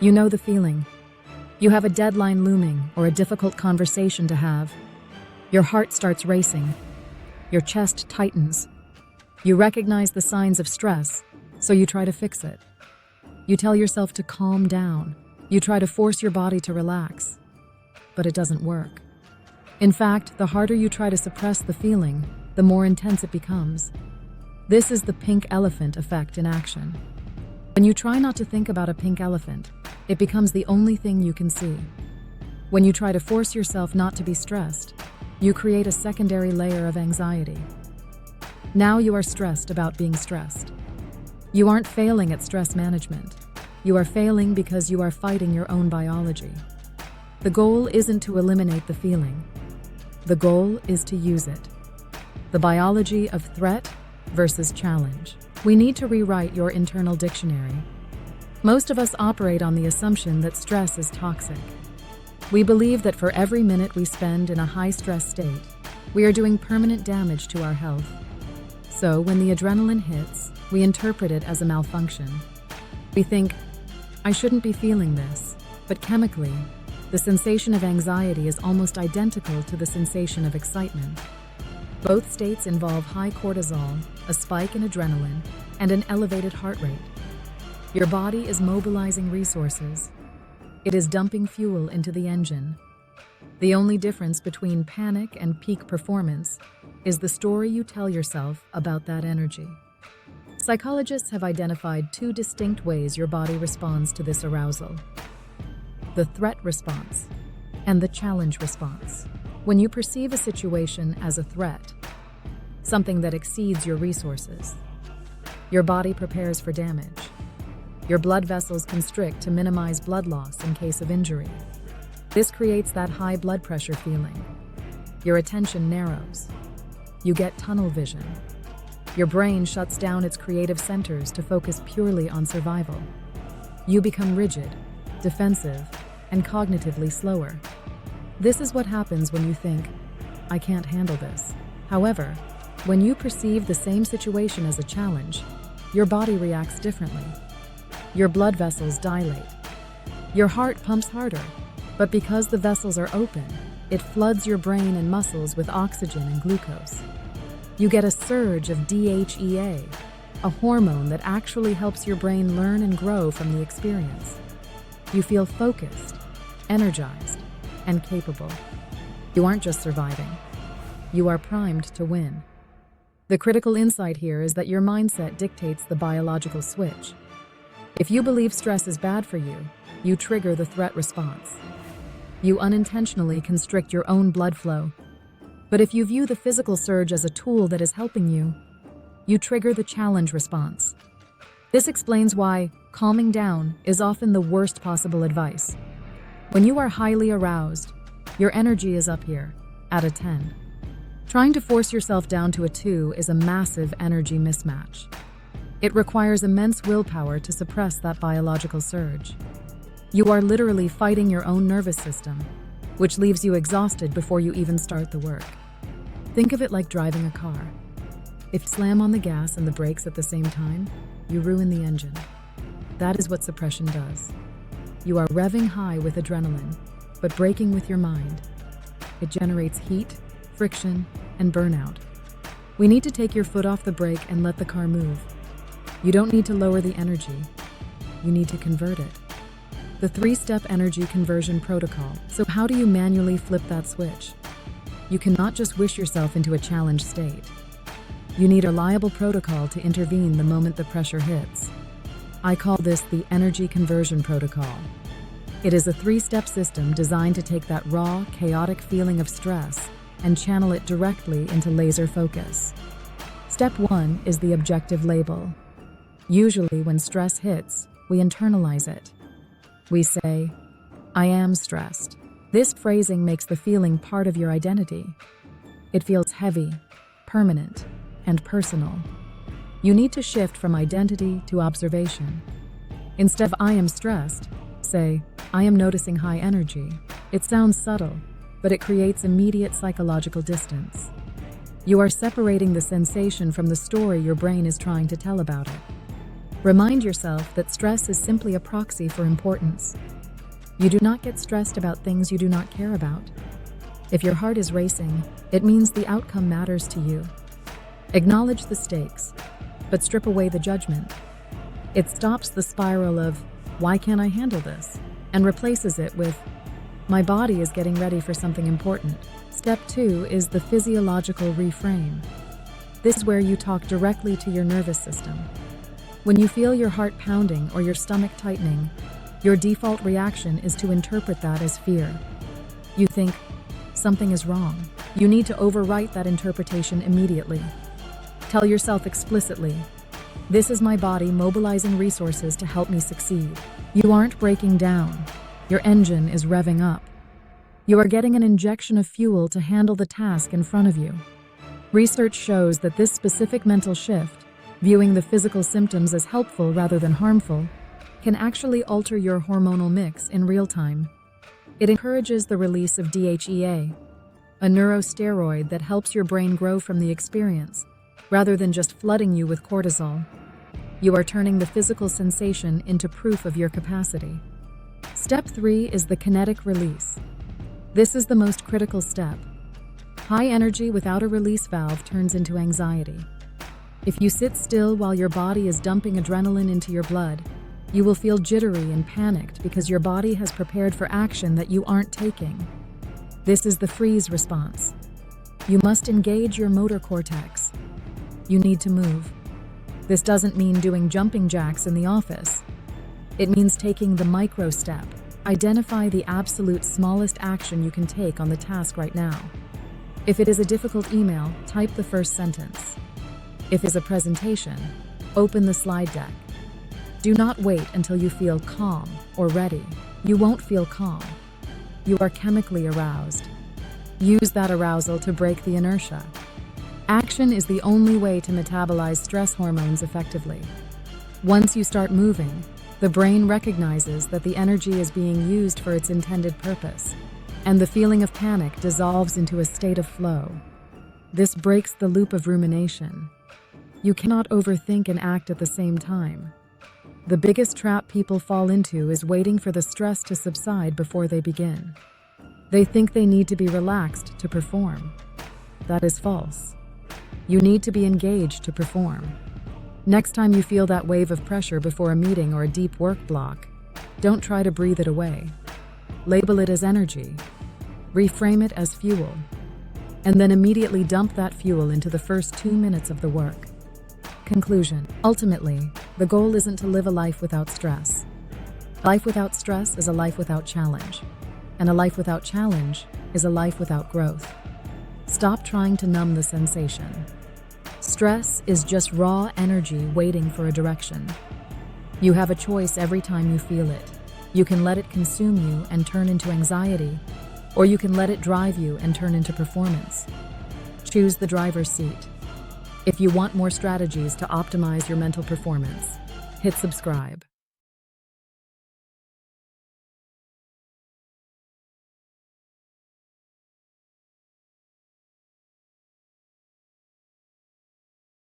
You know the feeling. You have a deadline looming or a difficult conversation to have. Your heart starts racing. Your chest tightens. You recognize the signs of stress, so you try to fix it. You tell yourself to calm down. You try to force your body to relax, but it doesn't work. In fact, the harder you try to suppress the feeling, the more intense it becomes. This is the pink elephant effect in action. When you try not to think about a pink elephant, it becomes the only thing you can see. When you try to force yourself not to be stressed, you create a secondary layer of anxiety. Now you are stressed about being stressed. You aren't failing at stress management. You are failing because you are fighting your own biology. The goal isn't to eliminate the feeling. The goal is to use it. The biology of threat versus challenge. We need to rewrite your internal dictionary. Most of us operate on the assumption that stress is toxic. We believe that for every minute we spend in a high-stress state, we are doing permanent damage to our health. So when the adrenaline hits, we interpret it as a malfunction. We think, I shouldn't be feeling this, but chemically, the sensation of anxiety is almost identical to the sensation of excitement. Both states involve high cortisol, a spike in adrenaline, and an elevated heart rate. Your body is mobilizing resources. It is dumping fuel into the engine. The only difference between panic and peak performance is the story you tell yourself about that energy. Psychologists have identified two distinct ways your body responds to this arousal: the threat response and the challenge response. When you perceive a situation as a threat, something that exceeds your resources, your body prepares for damage. Your blood vessels constrict to minimize blood loss in case of injury. This creates that high blood pressure feeling. Your attention narrows. You get tunnel vision. Your brain shuts down its creative centers to focus purely on survival. You become rigid, defensive, and cognitively slower. This is what happens when you think, I can't handle this. However, when you perceive the same situation as a challenge, your body reacts differently. Your blood vessels dilate. Your heart pumps harder, but because the vessels are open, it floods your brain and muscles with oxygen and glucose. You get a surge of DHEA, a hormone that actually helps your brain learn and grow from the experience. You feel focused, energized, and capable. You aren't just surviving. You are primed to win. The critical insight here is that your mindset dictates the biological switch. If you believe stress is bad for you, you trigger the threat response. You unintentionally constrict your own blood flow. But if you view the physical surge as a tool that is helping you, you trigger the challenge response. This explains why calming down is often the worst possible advice. When you are highly aroused, your energy is up here, at a 10. Trying to force yourself down to a 2 is a massive energy mismatch. It requires immense willpower to suppress that biological surge. You are literally fighting your own nervous system, which leaves you exhausted before you even start the work. Think of it like driving a car. If you slam on the gas and the brakes at the same time, you ruin the engine. That is what suppression does. You are revving high with adrenaline, but braking with your mind. It generates heat, friction, and burnout. We need to take your foot off the brake and let the car move. You don't need to lower the energy. You need to convert it. The 3-step energy conversion protocol. So how do you manually flip that switch? You cannot just wish yourself into a challenged state. You need a reliable protocol to intervene the moment the pressure hits. I call this the energy conversion protocol. It is a 3-step system designed to take that raw, chaotic feeling of stress and channel it directly into laser focus. Step 1 is the objective label. Usually when stress hits, we internalize it. We say, I am stressed. This phrasing makes the feeling part of your identity. It feels heavy, permanent, and personal. You need to shift from identity to observation. Instead of I am stressed, say, I am noticing high energy. It sounds subtle, but it creates immediate psychological distance. You are separating the sensation from the story your brain is trying to tell about it. Remind yourself that stress is simply a proxy for importance. You do not get stressed about things you do not care about. If your heart is racing, it means the outcome matters to you. Acknowledge the stakes, but strip away the judgment. It stops the spiral of, "Why can't I handle this?" and replaces it with, "My body is getting ready for something important." Step 2 is the physiological reframe. This is where you talk directly to your nervous system. When you feel your heart pounding or your stomach tightening, your default reaction is to interpret that as fear. You think, something is wrong. You need to overwrite that interpretation immediately. Tell yourself explicitly, "This is my body mobilizing resources to help me succeed." You aren't breaking down. Your engine is revving up. You are getting an injection of fuel to handle the task in front of you. Research shows that this specific mental shift, viewing the physical symptoms as helpful rather than harmful, can actually alter your hormonal mix in real time. It encourages the release of DHEA, a neurosteroid that helps your brain grow from the experience, rather than just flooding you with cortisol. You are turning the physical sensation into proof of your capacity. Step 3 is the kinetic release. This is the most critical step. High energy without a release valve turns into anxiety. If you sit still while your body is dumping adrenaline into your blood, you will feel jittery and panicked because your body has prepared for action that you aren't taking. This is the freeze response. You must engage your motor cortex. You need to move. This doesn't mean doing jumping jacks in the office. It means taking the micro step. Identify the absolute smallest action you can take on the task right now. If it is a difficult email, type the first sentence. If it's a presentation, open the slide deck. Do not wait until you feel calm or ready. You won't feel calm. You are chemically aroused. Use that arousal to break the inertia. Action is the only way to metabolize stress hormones effectively. Once you start moving, the brain recognizes that the energy is being used for its intended purpose, and the feeling of panic dissolves into a state of flow. This breaks the loop of rumination. You cannot overthink and act at the same time. The biggest trap people fall into is waiting for the stress to subside before they begin. They think they need to be relaxed to perform. That is false. You need to be engaged to perform. Next time you feel that wave of pressure before a meeting or a deep work block, don't try to breathe it away. Label it as energy. Reframe it as fuel. And then immediately dump that fuel into the first 2 minutes of the work. Conclusion. Ultimately, the goal isn't to live a life without stress. A life without stress is a life without challenge. And a life without challenge is a life without growth. Stop trying to numb the sensation. Stress is just raw energy waiting for a direction. You have a choice every time you feel it. You can let it consume you and turn into anxiety, or you can let it drive you and turn into performance. Choose the driver's seat. If you want more strategies to optimize your mental performance, hit subscribe.